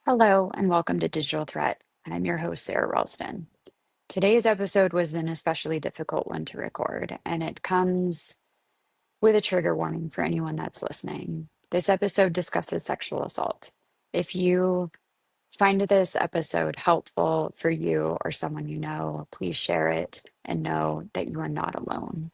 Hello, and welcome to Digital Threat. I'm your host, Sarah Ralston. Today's episode was an especially difficult one to record, and it comes with a trigger warning for anyone that's listening. This episode discusses sexual assault. If you find this episode helpful for you or someone you know, please share it and know that you are not alone.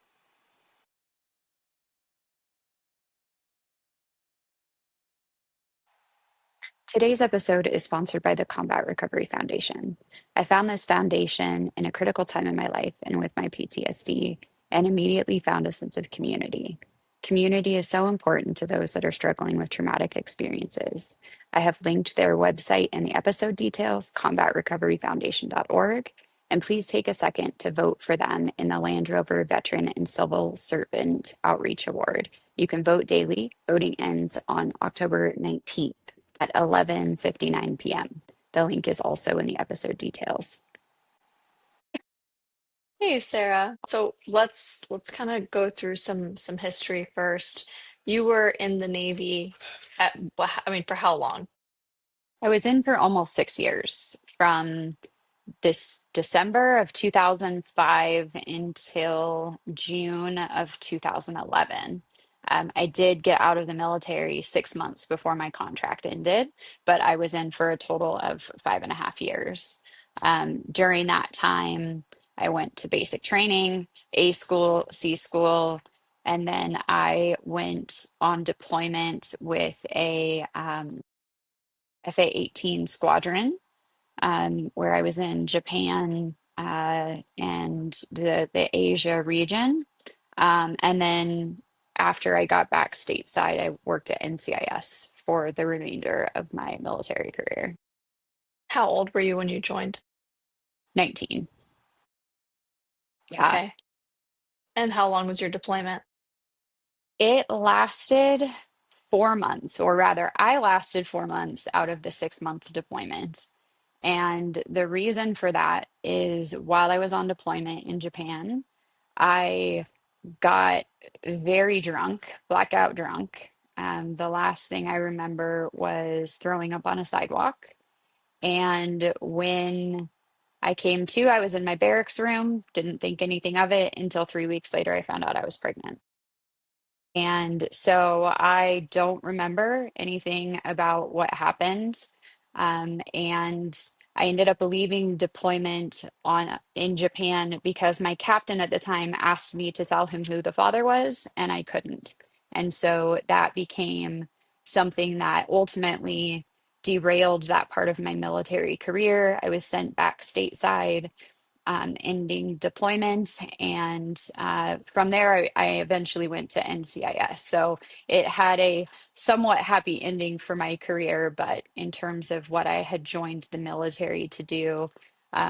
Today's episode is sponsored by the Combat Recovery Foundation. I found this foundation in a critical time in my life and with my PTSD, and immediately found a sense of community. Community is so important to those that are struggling with traumatic experiences. I have linked their website in the episode details, combatrecoveryfoundation.org, and please take a second to vote for them in the Land Rover Veteran and Civil Servant Outreach Award. You can vote daily. Voting ends on October 19th at 11:59 p.m. The link is also in the episode details. Hey Sarah. So let's kind of go through some history first. You were in the Navy for how long? I was in for almost 6 years, from this December of 2005 until June of 2011. I did get out of the military 6 months before my contract ended, but I was in for a total of 5.5 years. During that time, I went to basic training, A school, C school, and then I went on deployment with a FA-18 squadron, where I was in Japan and the Asia region. And then after I got back stateside, I worked at NCIS for the remainder of my military career. How old were you when you joined? 19. Yeah. Okay. And how long was your deployment? It lasted 4 months, or rather, I lasted 4 months out of the 6 month deployment. And the reason for that is while I was on deployment in Japan, I got very drunk, blackout drunk. The last thing I remember was throwing up on a sidewalk. And when I came to, I was in my barracks room, didn't think anything of it until 3 weeks later, I found out I was pregnant. And so I don't remember anything about what happened. And I ended up leaving deployment on in Japan because my captain at the time asked me to tell him who the father was, and I couldn't. And so that became something that ultimately derailed that part of my military career. I was sent back stateside, ending deployment. And from there, I eventually went to NCIS. So it had a somewhat happy ending for my career. But in terms of what I had joined the military to do,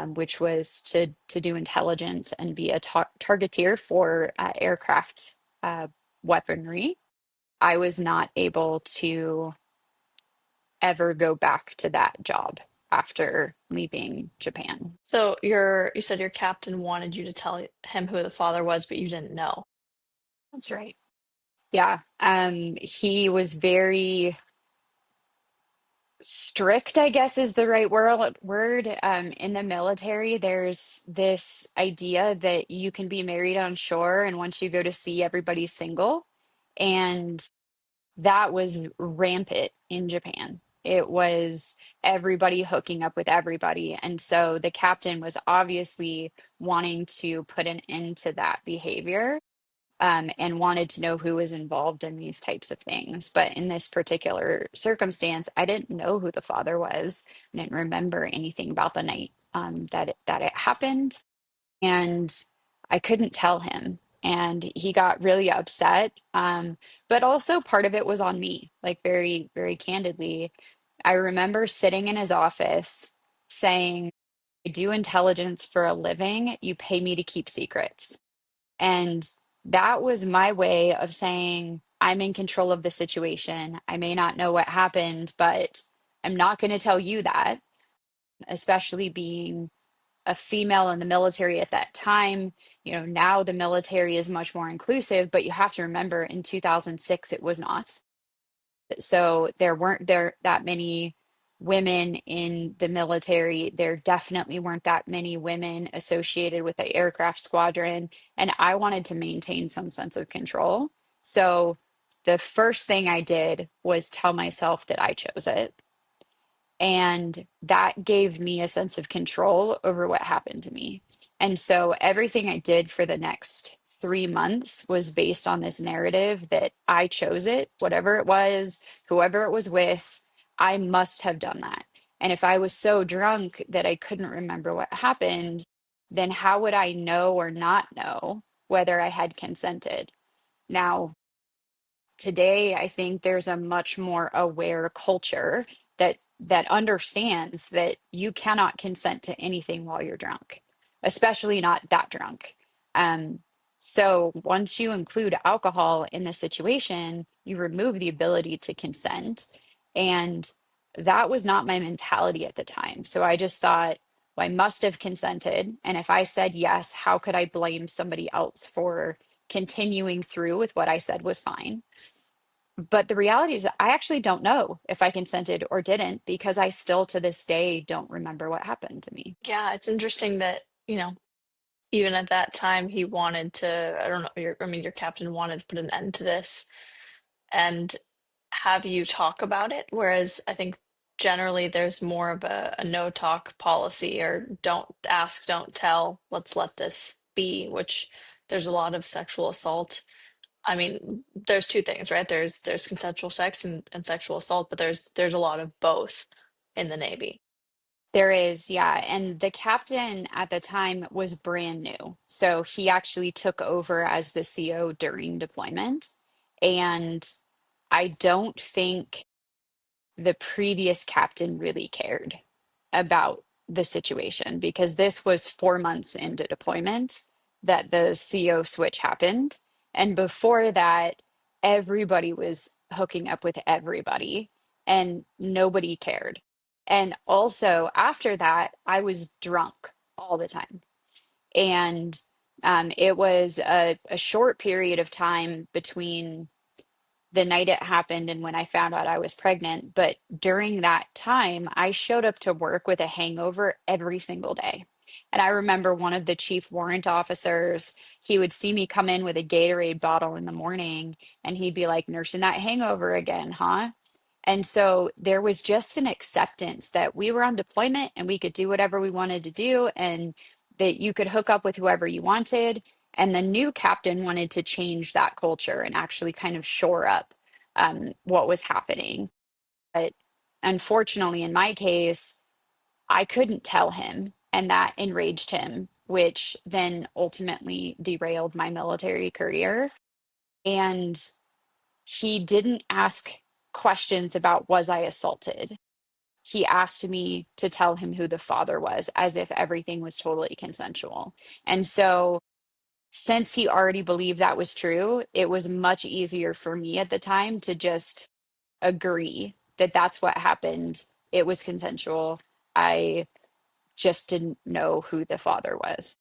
which was to do intelligence and be a targeteer for aircraft weaponry, I was not able to ever go back to that job after leaving Japan. So you said your captain wanted you to tell him who the father was, but you didn't know. That's right. Yeah, he was very strict, I guess is the right word. In the military, there's this idea that you can be married on shore, and once you go to sea, everybody's single. And that was rampant in Japan. It was everybody hooking up with everybody. And so the captain was obviously wanting to put an end to that behavior, and wanted to know who was involved in these types of things. But in this particular circumstance, I didn't know who the father was. I didn't remember anything about the night that it happened, and I couldn't tell him. And he got really upset. But also part of it was on me, like very, very candidly. I remember sitting in his office saying, I do intelligence for a living. You pay me to keep secrets. And that was my way of saying, I'm in control of the situation. I may not know what happened, but I'm not going to tell you that, especially being a female in the military at that time. Now the military is much more inclusive, but you have to remember in 2006, it was not. So there weren't there that many women in the military. There definitely weren't that many women associated with the aircraft squadron, and I wanted to maintain some sense of control. So the first thing I did was tell myself that I chose it. And that gave me a sense of control over what happened to me. And so everything I did for the next 3 months was based on this narrative that I chose it, whatever it was, whoever it was with, I must have done that. And if I was so drunk that I couldn't remember what happened, then how would I know or not know whether I had consented? Now, today I think there's a much more aware culture that understands that you cannot consent to anything while you're drunk, especially not that drunk. um, so once you include alcohol in the situation, you remove the ability to consent. And that was not my mentality at the time. So I just thought, well, I must have consented, and if I said yes, how could I blame somebody else for continuing through with what I said was fine? But the reality is, I actually don't know if I consented or didn't, because I still to this day don't remember what happened to me. Yeah, it's interesting that, even at that time he wanted to, I don't know, I mean, your captain wanted to put an end to this and have you talk about it. Whereas I think generally there's more of a no talk policy or don't ask, don't tell, let's let this be, which there's a lot of sexual assault. I mean, there's two things, right? There's consensual sex and sexual assault, but there's a lot of both in the Navy. There is, yeah. And the captain at the time was brand new. So he actually took over as the CO during deployment. And I don't think the previous captain really cared about the situation, because this was 4 months into deployment that the CO switch happened. And before that, everybody was hooking up with everybody and nobody cared. And also after that, I was drunk all the time. And it was a short period of time between the night it happened and when I found out I was pregnant. But during that time, I showed up to work with a hangover every single day. And I remember one of the chief warrant officers, he would see me come in with a Gatorade bottle in the morning and he'd be like, nursing that hangover again, huh? And so there was just an acceptance that we were on deployment and we could do whatever we wanted to do, and that you could hook up with whoever you wanted. And the new captain wanted to change that culture and actually kind of shore up what was happening. But unfortunately, in my case, I couldn't tell him, and that enraged him, which then ultimately derailed my military career. And he didn't ask questions about was I assaulted. He asked me to tell him who the father was, as if everything was totally consensual. And so, since he already believed that was true, it was much easier for me at the time to just agree that that's what happened. It was consensual. I just didn't know who the father was.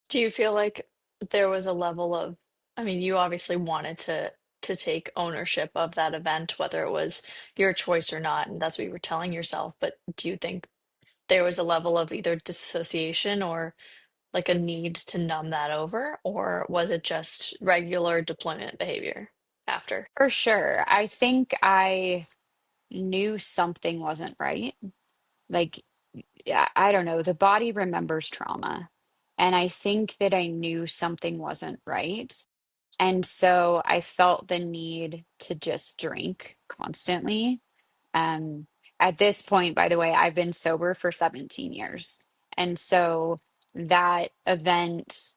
Do you feel like there was a level of, I mean, you obviously wanted to take ownership of that event, whether it was your choice or not, and that's what you were telling yourself, but do you think there was a level of either disassociation or like a need to numb that over, or was it just regular deployment behavior after? For sure. I think I knew something wasn't right. Like, yeah, I don't know. The body remembers trauma. And I think that I knew something wasn't right. And so I felt the need to just drink constantly. Um, at this point, by the way, I've been sober for 17 years. And so that event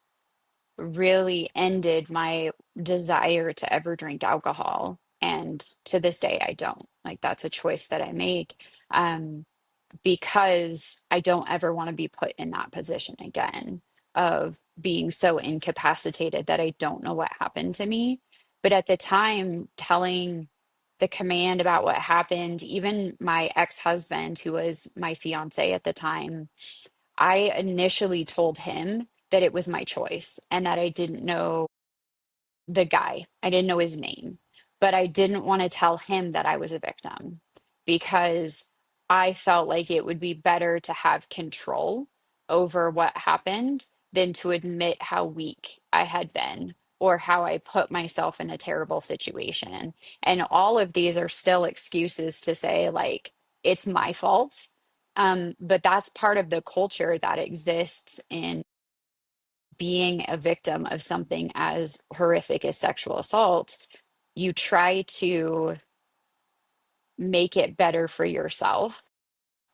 really ended my desire to ever drink alcohol. And to this day, I don't. Like, that's a choice that I make. Because I don't ever want to be put in that position again of being so incapacitated that I don't know what happened to me. But at the time, telling the command about what happened, even my ex-husband, who was my fiance at the time, I initially told him that it was my choice and that I didn't know the guy. I didn't know his name, but I didn't want to tell him that I was a victim, because I felt like it would be better to have control over what happened than to admit how weak I had been or how I put myself in a terrible situation. And all of these are still excuses to say, like, it's my fault. But that's part of the culture that exists in being a victim of something as horrific as sexual assault. You try to make it better for yourself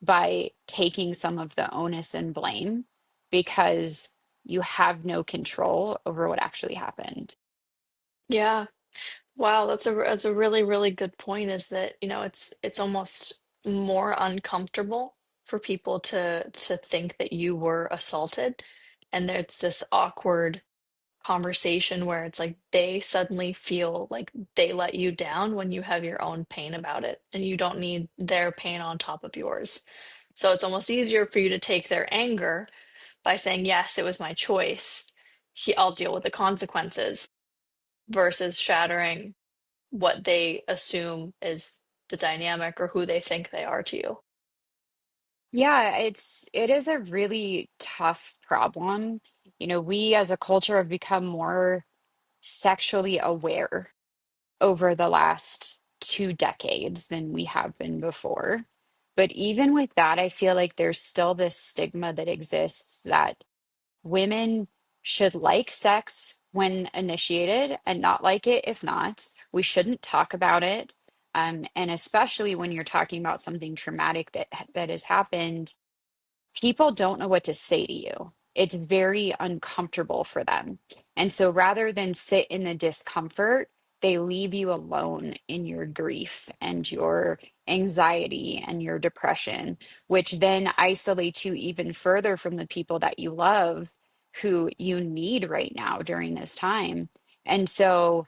by taking some of the onus and blame because you have no control over what actually happened. Yeah. Wow, that's a really, really good point is that, you know, it's almost more uncomfortable for people to think that you were assaulted. And there's this awkward conversation where it's like they suddenly feel like they let you down when you have your own pain about it and you don't need their pain on top of yours. So it's almost easier for you to take their anger by saying, yes, it was my choice. I'll deal with the consequences versus shattering what they assume is the dynamic or who they think they are to you. Yeah, it is a really tough problem. You know, we as a culture have become more sexually aware over the last 2 decades than we have been before. But even with that, I feel like there's still this stigma that exists that women should like sex when initiated and not like it if not. We shouldn't talk about it. And especially when you're talking about something traumatic that has happened, people don't know what to say to you. It's very uncomfortable for them. And so rather than sit in the discomfort, they leave you alone in your grief and your anxiety and your depression, which then isolates you even further from the people that you love who you need right now during this time. And so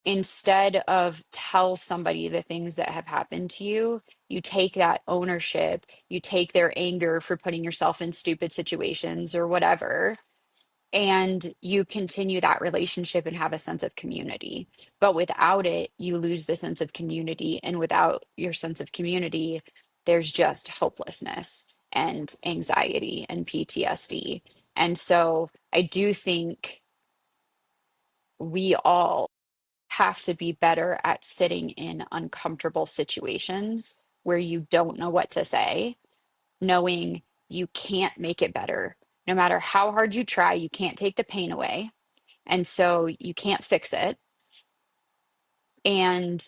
instead of tell somebody the things that have happened to you, you take that ownership, you take their anger for putting yourself in stupid situations or whatever, and you continue that relationship and have a sense of community. But without it, you lose the sense of community. And without your sense of community, there's just hopelessness and anxiety and PTSD. And so I do think we all have to be better at sitting in uncomfortable situations where you don't know what to say, knowing you can't make it better. No matter how hard you try, you can't take the pain away. And so you can't fix it. And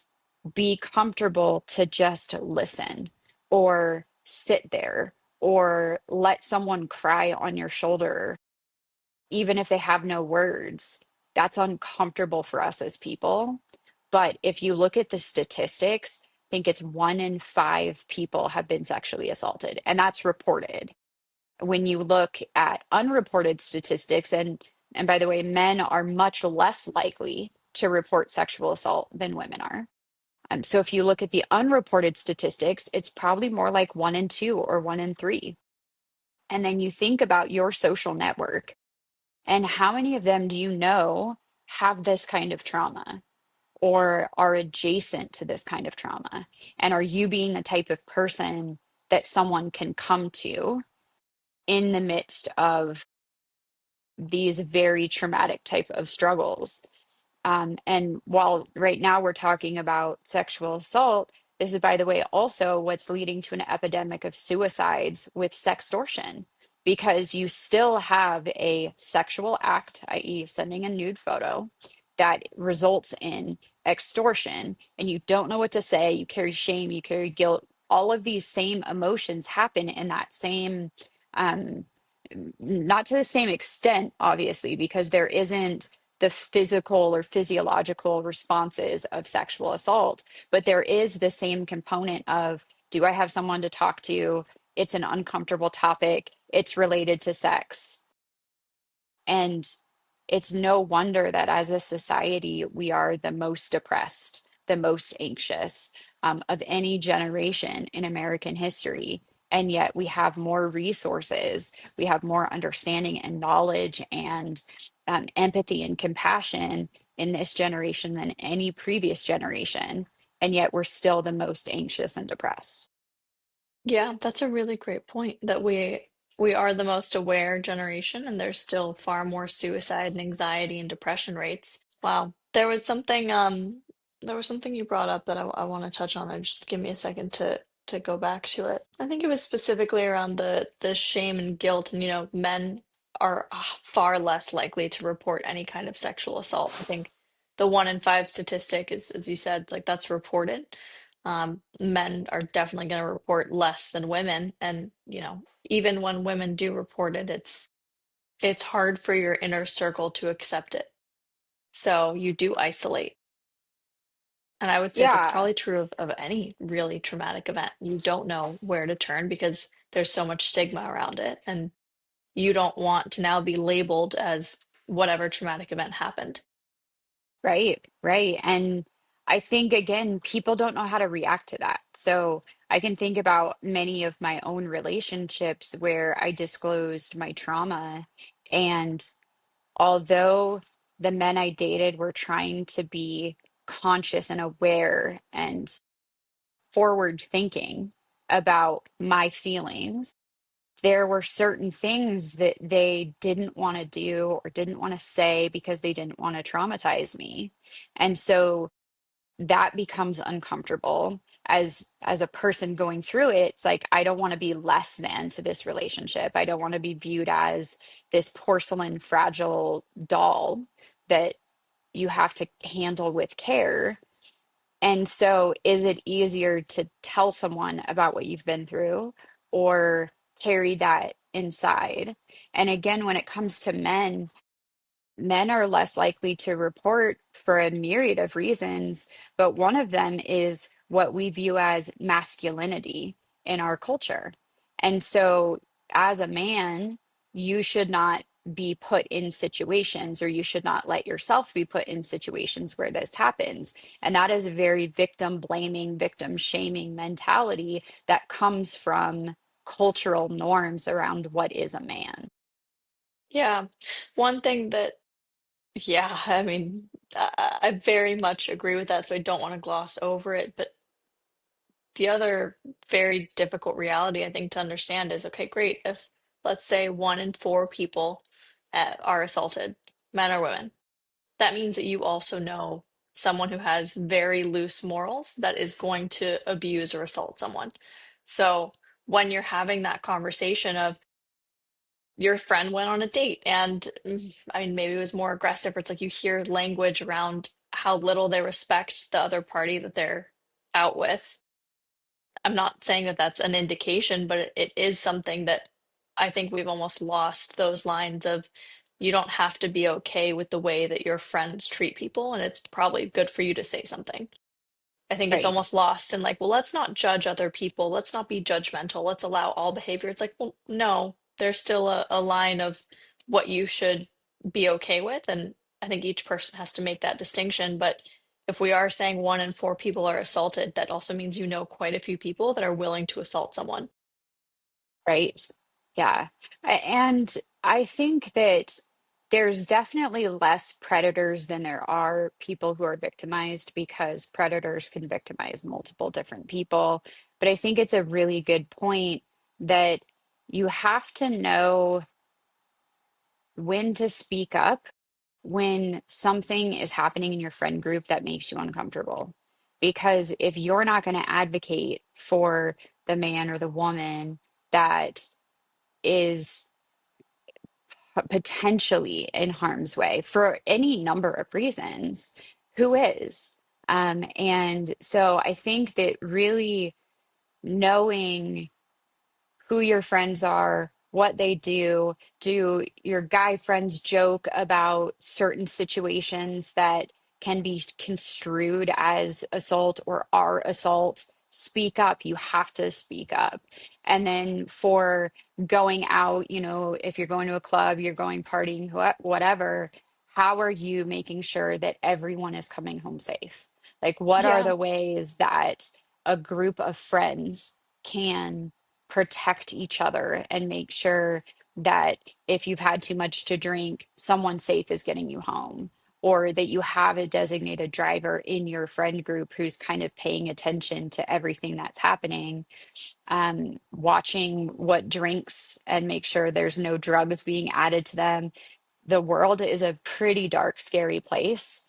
be comfortable to just listen or sit there or let someone cry on your shoulder even if they have no words. That's uncomfortable for us as people. But if you look at the statistics, I think it's 1 in 5 people have been sexually assaulted, and that's reported. When you look at unreported statistics, and by the way, men are much less likely to report sexual assault than women are. So if you look at the unreported statistics, it's probably more like 1 in 2 or 1 in 3. And then you think about your social network and how many of them do you know have this kind of trauma or are adjacent to this kind of trauma? And are you being the type of person that someone can come to in the midst of these very traumatic type of struggles? And while right now we're talking about sexual assault, this is, by the way, also what's leading to an epidemic of suicides with sextortion, because you still have a sexual act, i.e., sending a nude photo, that results in extortion, and you don't know what to say. You carry shame, you carry guilt. All of these same emotions happen in that same, um, not to the same extent, obviously, because there isn't the physical or physiological responses of sexual assault, but there is the same component of, do I have someone to talk to? It's an uncomfortable topic. It's related to sex. And it's no wonder that as a society, we are the most depressed, the most anxious of any generation in American history. And yet we have more resources, we have more understanding and knowledge and empathy and compassion in this generation than any previous generation. And yet we're still the most anxious and depressed. Yeah, that's a really great point that we are the most aware generation and there's still far more suicide and anxiety and depression rates. Wow. There was something you brought up that I want to touch on and just give me a second to go back to it. I think it was specifically around the shame and guilt and men are far less likely to report any kind of sexual assault. I think the 1 in 5 statistic is, as you said, like that's reported. Men are definitely going to report less than women, and even when women do report it, it's hard for your inner circle to accept it. So you do isolate. And I would say that's Yeah, probably true of any really traumatic event. You don't know where to turn because there's so much stigma around it, and you don't want to now be labeled as whatever traumatic event happened. right, right. And I think, again, people don't know how to react to that. So I can think about many of my own relationships where I disclosed my trauma. And although the men I dated were trying to be conscious and aware and forward thinking about my feelings, there were certain things that they didn't want to do or didn't want to say because they didn't want to traumatize me. And so that becomes uncomfortable as a person going through it. It's like I don't want to be less than to this relationship. I don't want to be viewed as this porcelain fragile doll that you have to handle with care. And so, is it easier to tell someone about what you've been through or carry that inside? And again, when it comes to men, men are less likely to report for a myriad of reasons, but one of them is what we view as masculinity in our culture. And so, as a man, you should not be put in situations, or you should not let yourself be put in situations where this happens. And that is a very victim blaming, victim shaming mentality that comes from cultural norms around what is a man. Yeah. One thing that, yeah, I mean, I very much agree with that, so I don't want to gloss over it. But the other very difficult reality I think to understand is, okay, great. If let's say 1 in 4 people are assaulted, men or women, that means that you also know someone who has very loose morals that is going to abuse or assault someone. So when you're having that conversation of your friend went on a date and I mean, maybe it was more aggressive, or it's like you hear language around how little they respect the other party that they're out with. I'm not saying that that's an indication, but it is something that I think we've almost lost those lines of you don't have to be okay with the way that your friends treat people, and it's probably good for you to say something. I think it's Right. almost lost in like, well, let's not judge other people. Let's not be judgmental. Let's allow all behavior. It's like, well, no, there's still a line of what you should be okay with. And I think each person has to make that distinction. But if we are saying 1 in 4 people are assaulted, that also means you know quite a few people that are willing to assault someone. Right. Yeah. And I think that there's definitely less predators than there are people who are victimized, because predators can victimize multiple different people. But I think it's a really good point that you have to know when to speak up when something is happening in your friend group that makes you uncomfortable. Because if you're not going to advocate for the man or the woman that is potentially in harm's way for any number of reasons, who is? And so I think that really knowing who your friends are, what they do. Do your guy friends joke about certain situations that can be construed as assault or are assault? Speak up. You have to speak up. And then for going out, if you're going to a club, you're going partying, whatever, how are you making sure that everyone is coming home safe? Like, what are Yeah. the ways that a group of friends can protect each other and make sure that if you've had too much to drink, someone safe is getting you home? or that you have a designated driver in your friend group who's kind of paying attention to everything that's happening, watching what drinks and make sure there's no drugs being added to them. The world is a pretty dark, scary place.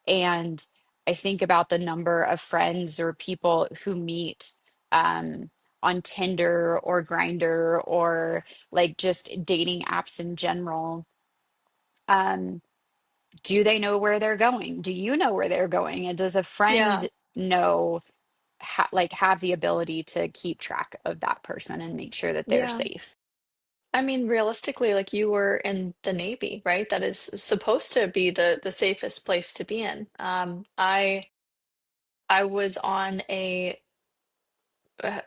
And I think about the number of friends or people who meet um, on Tinder or Grinder or like just dating apps in general. Um, do they know where they're going? Do you know where they're going? And does a Yeah. friend know, like, have the ability to keep track of that person and make sure that they're Yeah. safe? I mean, realistically, like you were in the Navy, right? That is supposed to be the safest place to be in. I was on a uh,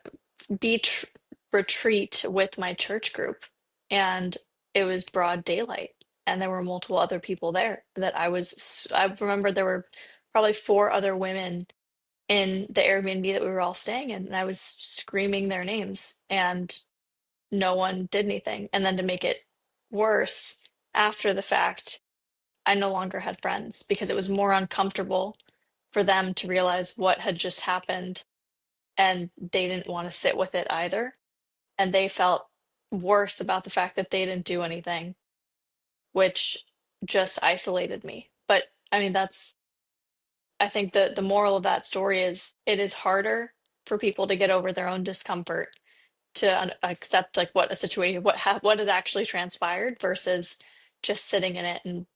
beach retreat with my church group, and it was broad daylight, and there were multiple other people there that I remember there were probably four other women in the Airbnb that we were all staying in, and I was screaming their names, and no one did anything. And then to make it worse, after the fact, I no longer had friends because it was more uncomfortable for them to realize what had just happened, and they didn't want to sit with it either. And they felt worse about the fact that they didn't do anything, which just isolated me. But I mean, I think the moral of that story is it is harder for people to get over their own discomfort to accept like what a situation what has actually transpired versus just sitting in it. And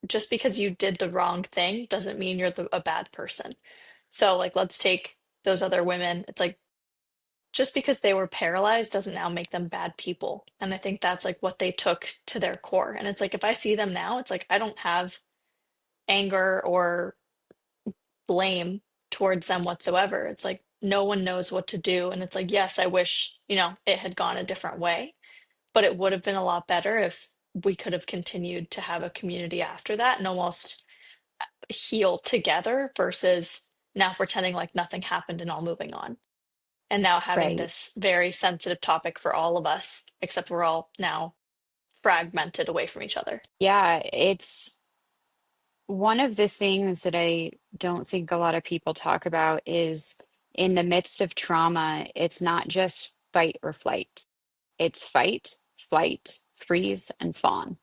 just because you did the wrong thing doesn't mean you're a bad person. So like let's take those other women. It's like just because they were paralyzed doesn't now make them bad people. And I think that's like what they took to their core. And it's like if I see them now, it's like I don't have anger or blame towards them whatsoever. It's like no one knows what to do. And it's like, yes, I wish, it had gone a different way, but it would have been a lot better if we could have continued to have a community after that and almost heal together versus now pretending like nothing happened and all moving on. And now having Right. this very sensitive topic for all of us, except we're all now fragmented away from each other. Yeah, it's one of the things that I don't think a lot of people talk about is in the midst of trauma, it's not just fight or flight. It's fight, flight, freeze, and fawn.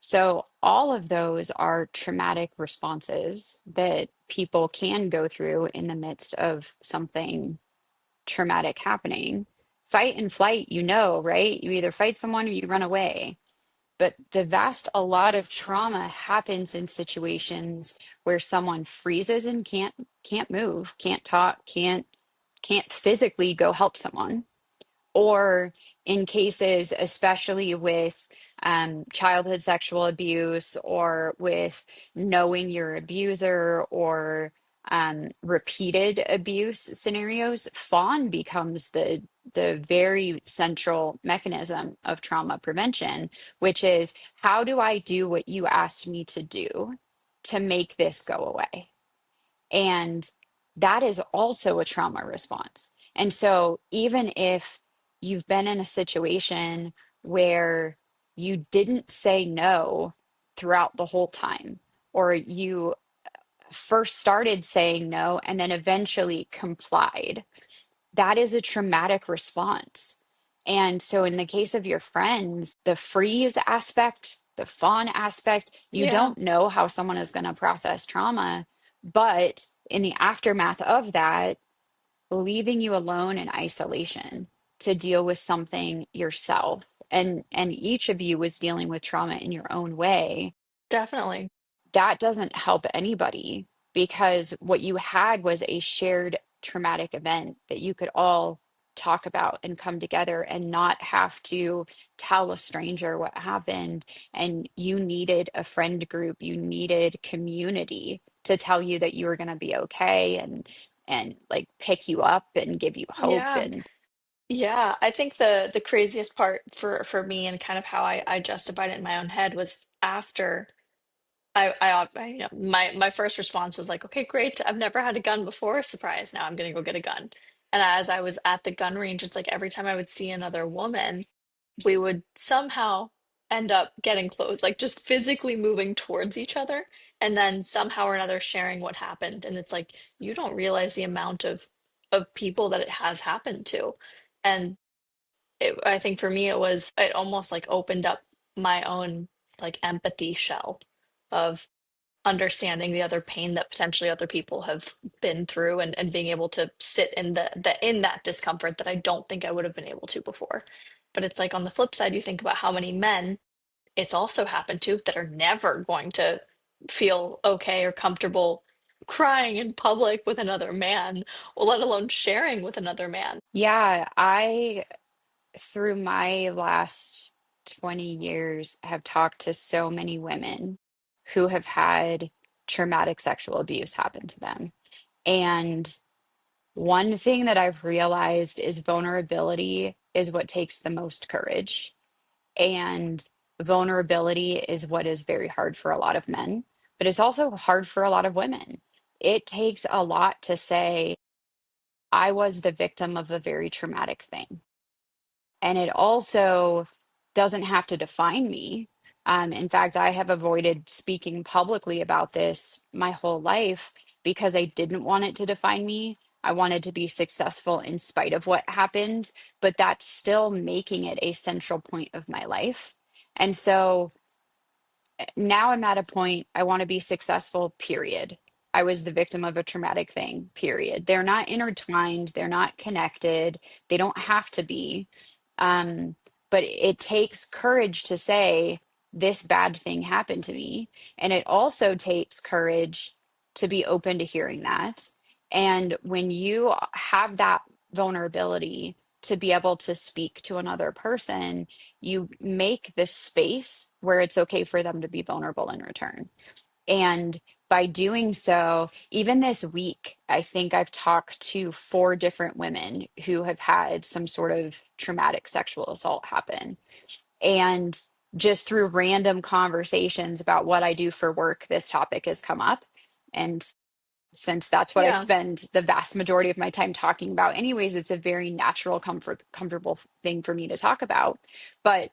So all of those are traumatic responses that people can go through in the midst of something traumatic happening. Fight and flight, right? You either fight someone or you run away. But a lot of trauma happens in situations where someone freezes and can't move, can't talk, can't physically go help someone, or in cases, especially with childhood sexual abuse or with knowing your abuser or repeated abuse scenarios, fawn becomes the very central mechanism of trauma prevention, which is how do I do what you asked me to do to make this go away? And that is also a trauma response. And so, even if you've been in a situation where you didn't say no throughout the whole time, or you first started saying no and then eventually complied, that is a traumatic response. And so, in the case of your friends, the freeze aspect, the fawn aspect, you Yeah, don't know how someone is going to process trauma. But in the aftermath of that, leaving you alone in isolation to deal with something yourself. And each of you was dealing with trauma in your own way. definitely. That doesn't help anybody because what you had was a shared traumatic event that you could all talk about and come together and not have to tell a stranger what happened. And you needed a friend group, you needed community to tell you that you were going to be okay and like pick you up and give you hope. Yeah. And Yeah, I think the craziest part for me and kind of how I justified it in my own head was after my first response was like, okay, great. I've never had a gun before. Surprise. Now I'm gonna go get a gun. And as I was at the gun range, it's like every time I would see another woman, we would somehow end up getting close, like just physically moving towards each other, and then somehow or another sharing what happened. And it's like you don't realize the amount of people that it has happened to. And I think for me, it almost like opened up my own like empathy shell of understanding the other pain that potentially other people have been through, and being able to sit in the in that discomfort that I don't think I would have been able to before. But it's like on the flip side, you think about how many men it's also happened to that are never going to feel okay or comfortable crying in public with another man, or let alone sharing with another man. Yeah, I, through my last 20 years, have talked to so many women who have had traumatic sexual abuse happen to them. And one thing that I've realized is vulnerability is what takes the most courage. And vulnerability is what is very hard for a lot of men, but it's also hard for a lot of women. It takes a lot to say, I was the victim of a very traumatic thing. And it also doesn't have to define me. In fact, I have avoided speaking publicly about this my whole life because I didn't want it to define me. I wanted to be successful in spite of what happened, but that's still making it a central point of my life. And so now I'm at a point I want to be successful, period. I was the victim of a traumatic thing, period. They're not intertwined, they're not connected, they don't have to be. Um, but it takes courage to say, this bad thing happened to me. And it also takes courage to be open to hearing that. And when you have that vulnerability to be able to speak to another person, you make this space where it's okay for them to be vulnerable in return. And by doing so, even this week, I think I've talked to four different women who have had some sort of traumatic sexual assault happen. And just through random conversations about what I do for work, this topic has come up. And since that's what I Yeah. spend the vast majority of my time talking about, anyways, it's a very natural, comfortable thing for me to talk about. But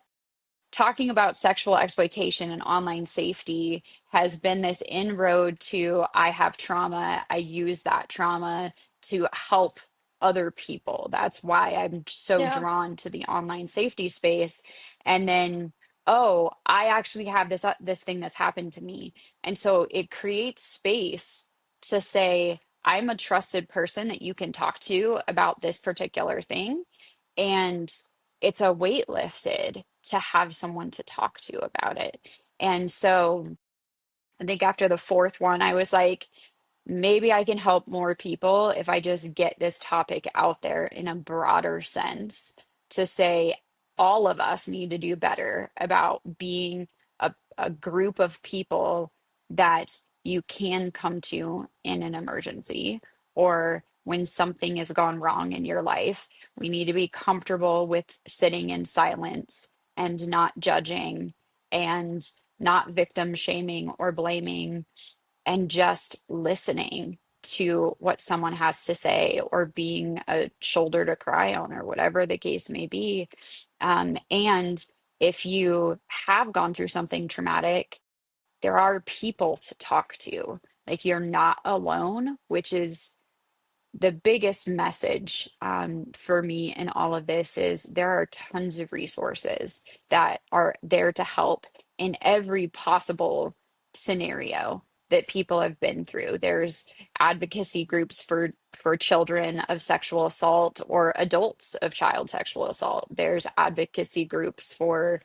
talking about sexual exploitation and online safety has been this inroad to, I have trauma, I use that trauma to help other people. That's why I'm so Yeah. drawn to the online safety space. And then, oh, I actually have this thing that's happened to me. And so it creates space to say, I'm a trusted person that you can talk to about this particular thing. And it's a weight lifted to have someone to talk to about it. And so I think after the fourth one, I was like, maybe I can help more people if I just get this topic out there in a broader sense to say all of us need to do better about being a group of people that you can come to in an emergency or when something has gone wrong in your life. We need to be comfortable with sitting in silence and not judging and not victim shaming or blaming and just listening to what someone has to say or being a shoulder to cry on or whatever the case may be. And if you have gone through something traumatic, there are people to talk to. Like you're not alone, which is the biggest message for me in all of this is there are tons of resources that are there to help in every possible scenario that people have been through. There's advocacy groups for children of sexual assault or adults of child sexual assault. There's advocacy groups for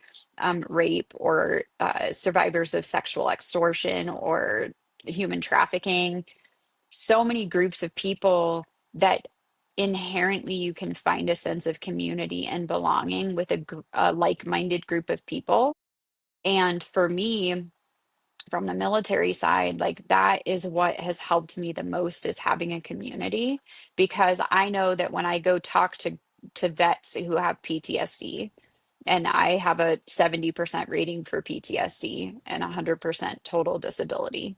rape or survivors of sexual extortion or human trafficking. So many groups of people that inherently you can find a sense of community and belonging with a like-minded group of people. And for me, from the military side, like that is what has helped me the most is having a community because I know that when I go talk to vets who have PTSD, and I have a 70% rating for PTSD and 100% total disability.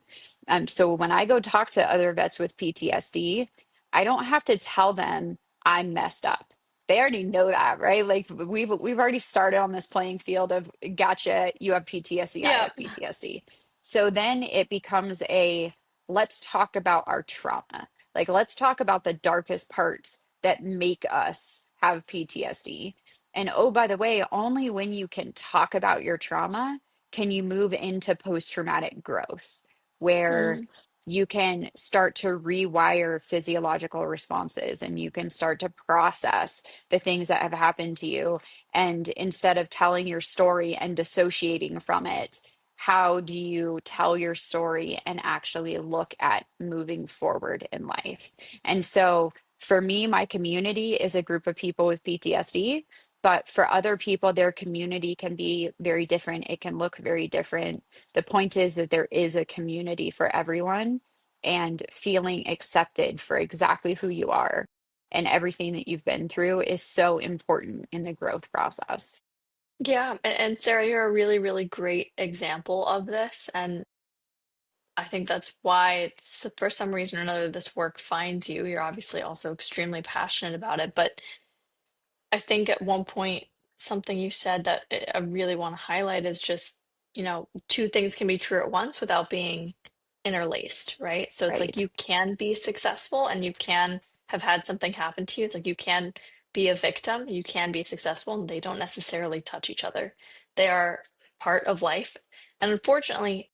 So when I go talk to other vets with PTSD, I don't have to tell them I'm messed up. they already know that, right? Like we've already started on this playing field of gotcha, you have PTSD, I Yeah. have PTSD. So then it becomes a let's talk about our trauma. Like let's talk about the darkest parts that make us have PTSD. And oh, by the way, only when you can talk about your trauma can you move into post-traumatic growth, where Mm. you can start to rewire physiological responses and you can start to process the things that have happened to you. And instead of telling your story and dissociating from it, how do you tell your story and actually look at moving forward in life? And so for me, my community is a group of people with PTSD. But for other people, their community can be very different. It can look very different. The point is that there is a community for everyone, and feeling accepted for exactly who you are and everything that you've been through is so important in the growth process. Yeah, and Sarah, you're a really, really great example of this. And I think that's why it's, for some reason or another, this work finds you. You're obviously also extremely passionate about it. But I think at one point, something you said that I really want to highlight is just, two things can be true at once without being interlaced, right? So it's like Right. you can be successful and you can have had something happen to you. It's like you can be a victim, you can be successful, and they don't necessarily touch each other. They are part of life. And unfortunately,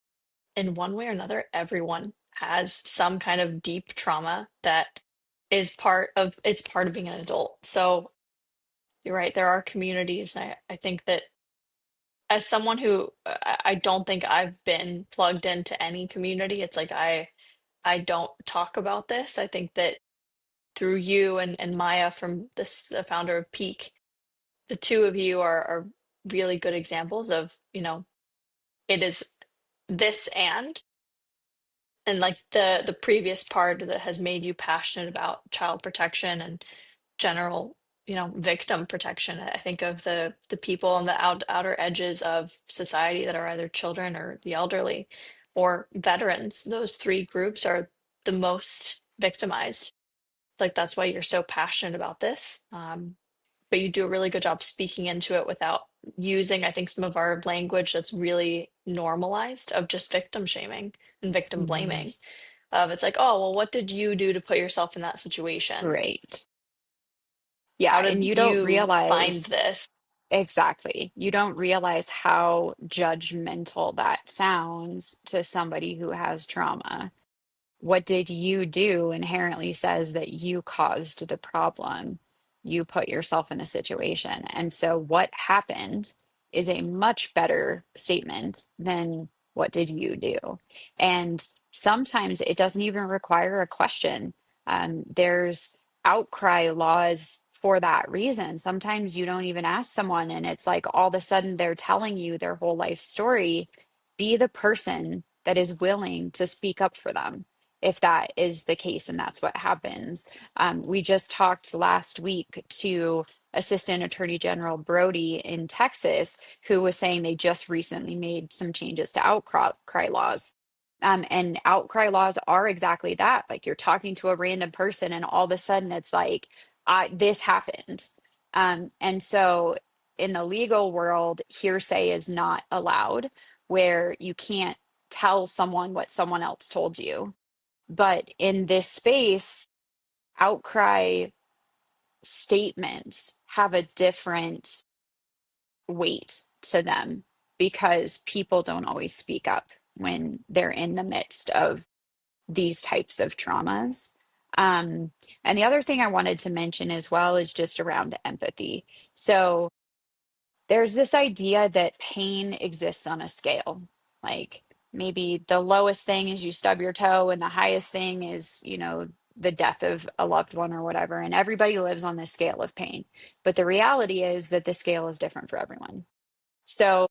in one way or another, everyone has some kind of deep trauma that is part of being an adult. So you're right, there are communities. I think that as someone who I don't think I've been plugged into any community, it's like I don't talk about this. I think that through you and Maya from the founder of Peak, the two of you are really good examples of, it is this and like the previous part that has made you passionate about child protection and general, victim protection. I think of the people on the outer edges of society that are either children or the elderly or veterans. Those three groups are the most victimized. It's like that's why you're so passionate about this. But you do a really good job speaking into it without using, I think, some of our language that's really normalized of just victim shaming and victim Mhm. blaming. Of it's like, oh, well, what did you do to put yourself in that situation? Right. Yeah. How And did you don't you find realize this? exactly, you don't realize how judgmental that sounds to somebody who has trauma. What did you do inherently says that you caused the problem. You put yourself in a situation. And so what happened is a much better statement than what did you do? And sometimes it doesn't even require a question. There's outcry laws for that reason. Sometimes you don't even ask someone, and it's like all of a sudden they're telling you their whole life story. Be the person that is willing to speak up for them if that is the case and that's what happens. We just talked last week to Assistant Attorney General Brody in Texas, who was saying they just recently made some changes to outcry laws. And outcry laws are exactly that. Like you're talking to a random person, and all of a sudden it's like, this happened. And so in the legal world, hearsay is not allowed, where you can't tell someone what someone else told you. But in this space, outcry statements have a different weight to them because people don't always speak up when they're in the midst of these types of traumas. Um, and the other thing I wanted to mention as well is just around empathy. So, there's this idea that pain exists on a scale. Like maybe the lowest thing is you stub your toe, and the highest thing is, the death of a loved one or whatever. And everybody lives on this scale of pain. But the reality is that the scale is different for everyone. So,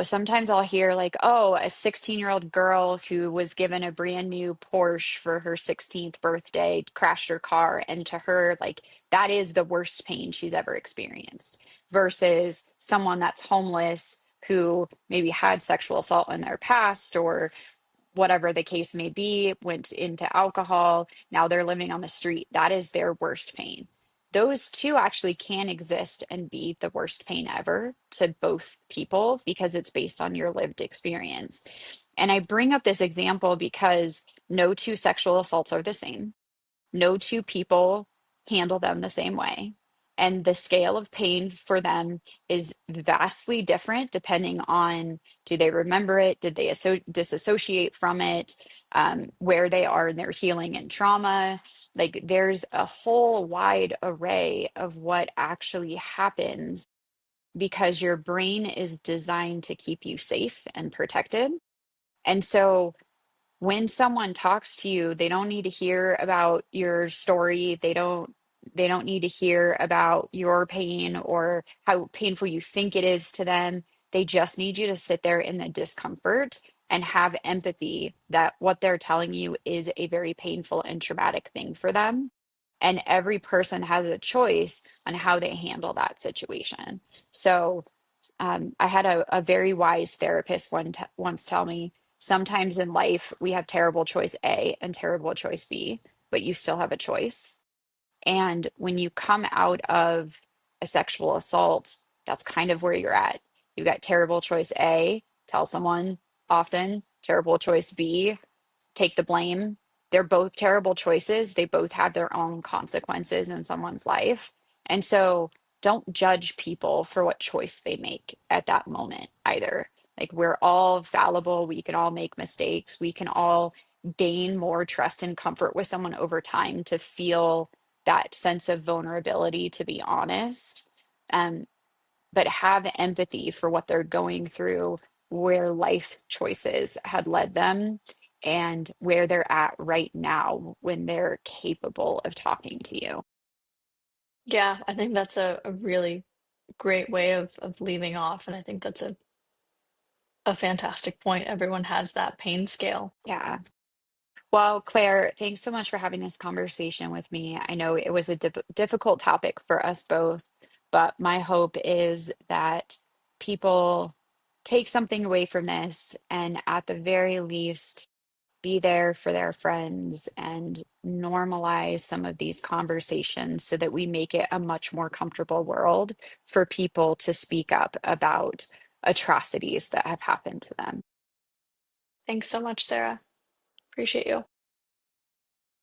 sometimes I'll hear like, oh, a 16-year-old girl who was given a brand new Porsche for her 16th birthday crashed her car. And to her, like, that is the worst pain she's ever experienced versus someone that's homeless who maybe had sexual assault in their past or whatever the case may be, went into alcohol. Now they're living on the street. That is their worst pain. those two actually can exist and be the worst pain ever to both people because it's based on your lived experience. And I bring up this example because no two sexual assaults are the same. No two people handle them the same way. And the scale of pain for them is vastly different depending on, do they remember it? Did they disassociate from it? Where they are in their healing and trauma? Like there's a whole wide array of what actually happens because your brain is designed to keep you safe and protected. And so when someone talks to you, they don't need to hear about your story. They don't need to hear about your pain or how painful you think it is to them. They just need you to sit there in the discomfort and have empathy that what they're telling you is a very painful and traumatic thing for them. And every person has a choice on how they handle that situation. So I had a very wise therapist once tell me sometimes in life we have terrible choice A and terrible choice B, but you still have a choice. And when you come out of a sexual assault, that's kind of where you're at. You got terrible choice A, tell someone often, terrible choice B, take the blame. They're both terrible choices. They both have their own consequences in someone's life. And so don't judge people for what choice they make at that moment either. Like we're all fallible. We can all make mistakes. We can all gain more trust and comfort with someone over time to feel that sense of vulnerability, to be honest. Um, but have empathy for what they're going through, where life choices had led them, and where they're at right now when they're capable of talking to you. Yeah, I think that's a really great way of leaving off. And I think that's a fantastic point. Everyone has that pain scale. Yeah. Well, Claire, thanks so much for having this conversation with me. I know it was a difficult topic for us both, but my hope is that people take something away from this and at the very least be there for their friends and normalize some of these conversations so that we make it a much more comfortable world for people to speak up about atrocities that have happened to them. Thanks so much, Sarah. Appreciate you.